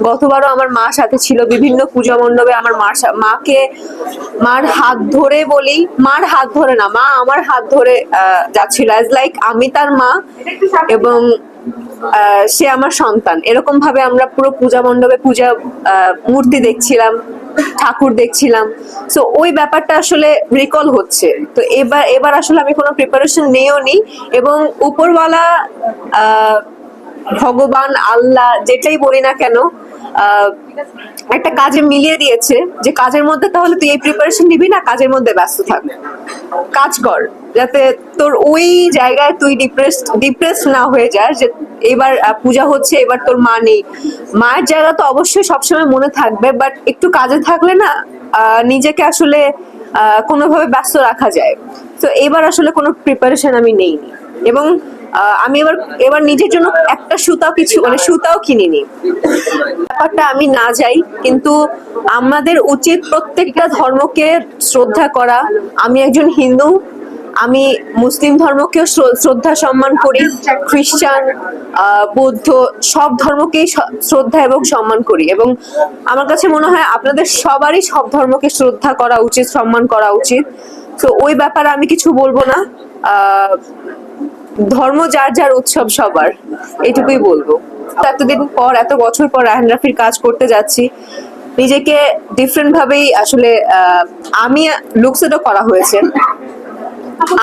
গতবারও আমার মা সাথে ছিল, বিভিন্ন পূজা মণ্ডপে আমার মাকে, মার হাত ধরে বলি, মার হাত ধরে না, মা আমার হাত ধরে যাচ্ছিল, অ্যাজ লাইক আমি তার মা এবং সে আমার সন্তান, এরকম ভাবে আমরা পুরো পূজা মণ্ডপে মূর্তি দেখছিলাম, ঠাকুর দেখছিলাম। সো ওই ব্যাপারটা আসলে রিকল হচ্ছে। তো এবার আসলে আমি কোনো প্রিপারেশন নেইও নি, এবং উপরওয়ালা ভগবান, আল্লাহ, যেটাই বলি না কেন, একটা কাজে মিলিয়ে দিয়েছে যে কাজের মধ্যে তাহলে তুই এই প্রিপারেশন নিবি না, কাজের মধ্যে ব্যস্ত থাক, কাজ কর, যাতে তোর ওই জায়গায় তুই ডিপ্রেস না হয়ে যাস যে এবার পূজা হচ্ছে, এবার তোর মা নেই। মায়ের জায়গা তো অবশ্যই সবসময় মনে থাকবে, বাট একটু কাজে থাকলে না নিজেকে আসলে কোনোভাবে ব্যস্ত রাখা যায়। তো এবার আসলে কোনো প্রিপারেশন আমি নেইনি, এবং আমি এবার নিজের জন্য একটা সুতাও কিনিনি। ব্যাপারটা আমি না যাই, কিন্তু আমাদের উচিত প্রত্যেকটা ধর্মকে শ্রদ্ধা করা। আমি একজন হিন্দু, আমি মুসলিম ধর্মকেও শ্রদ্ধা সম্মান করি, খ্রিস্টান, বৌদ্ধ, সব ধর্মকেই শ্রদ্ধা এবং সম্মান করি, এবং আমার কাছে মনে হয় আপনাদের সবারই সব ধর্মকে শ্রদ্ধা করা উচিত, সম্মান করা উচিত। তো ওই ব্যাপারে আমি কিছু বলবো না। ধর্ম যার যার, উৎসব সবার, এইটুকুই বলবো। এতদিন পর, এত বছর পর রায়হান রাফির কাজ করতে যাচ্ছি, নিজেকে ডিফারেন্ট ভাবেই আসলে আমি লুকসেটও করা হয়েছে,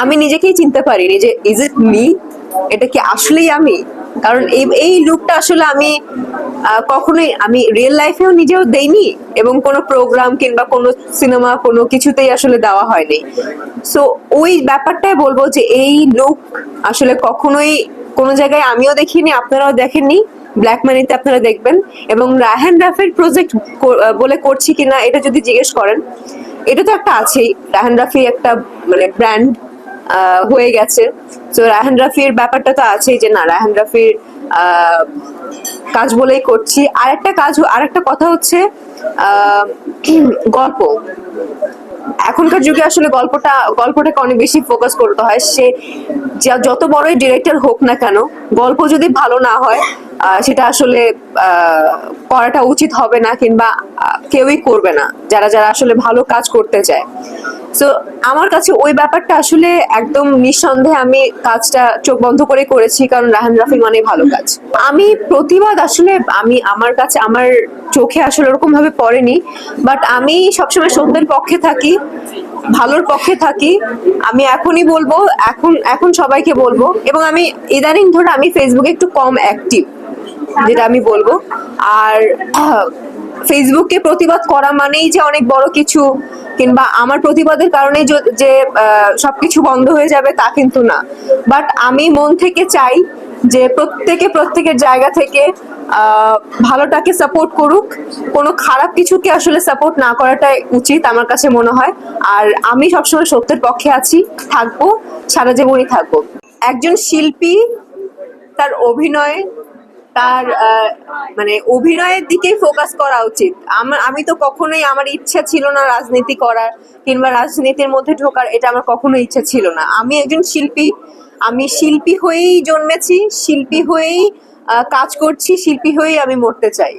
আমি নিজেকেই চিনতে পারিনি যে ইজ ইট মি, এটা কি আসলেই আমি। কারণ এই লুকটা আসলে আমি কখনোই আমি রিয়েল লাইফেও নিজেও দেইনি, এবং কোনো প্রোগ্রাম কিংবা কোনো সিনেমা কোনো কিছুতেই আসলে দেওয়া হয়নি। সো ওই ব্যাপারটাই বলবো যে এই লুক আসলে কখনোই কোনো জায়গায় আমিও দেখিনি, আপনারাও দেখেননি। ব্ল্যাক মানিতে আপনারা দেখবেন, এবং রায়হান রাফির প্রজেক্ট বলে করছি কিনা এটা যদি জিজ্ঞেস করেন, এটা তো একটা আছেই, রায়হান রাফি একটা মানে ব্র্যান্ড হয়ে গেছে। তো রায়হান রাফির ব্যাপারটা তো আছেই, যে না রায়হান রাফির কাজ বলেই করছি। আরেকটা কথা হচ্ছে গল্প। এখনকার যুগে আসলে গল্পটাকে অনেক বেশি ফোকাস করতে হয়। সে যত বড়ই ডিরেক্টর হোক না কেন, গল্প যদি ভালো না হয় সেটা আসলে করাটা উচিত হবে না, কিংবা কেউই করবে না যারা যারা আসলে ভালো কাজ করতে চায়। তো আমার কাছে ওই ব্যাপারটা আসলে একদম নিঃসন্দেহে আমি কাজটা চোখ বন্ধ করে করেছি, কারণ রায়হান রাফি মানে ভালো কাজ। আমি প্রতিবাদ আসলে আমার চোখে আসলে ওরকম ভাবে পড়েনি, বাট আমি সবসময় সত্যের পক্ষে থাকি, ভালোর পক্ষে থাকি। আমি এখনই বলবো, এখন সবাইকে বলবো, এবং আমি ইদানিং ধরে আমি ফেসবুকে একটু কম অ্যাক্টিভ, যেটা আমি বলবো। আর ফেসবুকে প্রতিবাদ করা মানেই যে অনেক বড় কিছু, কিংবা আমার প্রতিবাদের কারণে যে সবকিছু বন্ধ হয়ে যাবে, তা কিন্তু না। বাট আমি মন থেকে চাই যে প্রত্যেকের জায়গা থেকে ভালোটাকে সাপোর্ট করুক, কোনো খারাপ কিছুকে আসলে সাপোর্ট না করাটাই উচিত আমার কাছে মনে হয়। আর আমি সবসময় সত্যের পক্ষে আছি, থাকবো, সারা জীবনই থাকবো। একজন শিল্পী তার তার মানে অভিনয়ের দিকেই ফোকাস করা উচিত। আমি তো কখনোই, আমার ইচ্ছা ছিল না রাজনীতি করার কিংবা রাজনীতির মধ্যে ঢোকার, এটা আমার কখনো ইচ্ছা ছিল না। আমি একজন শিল্পী, আমি শিল্পী হয়েই জন্মেছি, শিল্পী হয়েই কাজ করছি, শিল্পী হয়েই আমি মরতে চাই।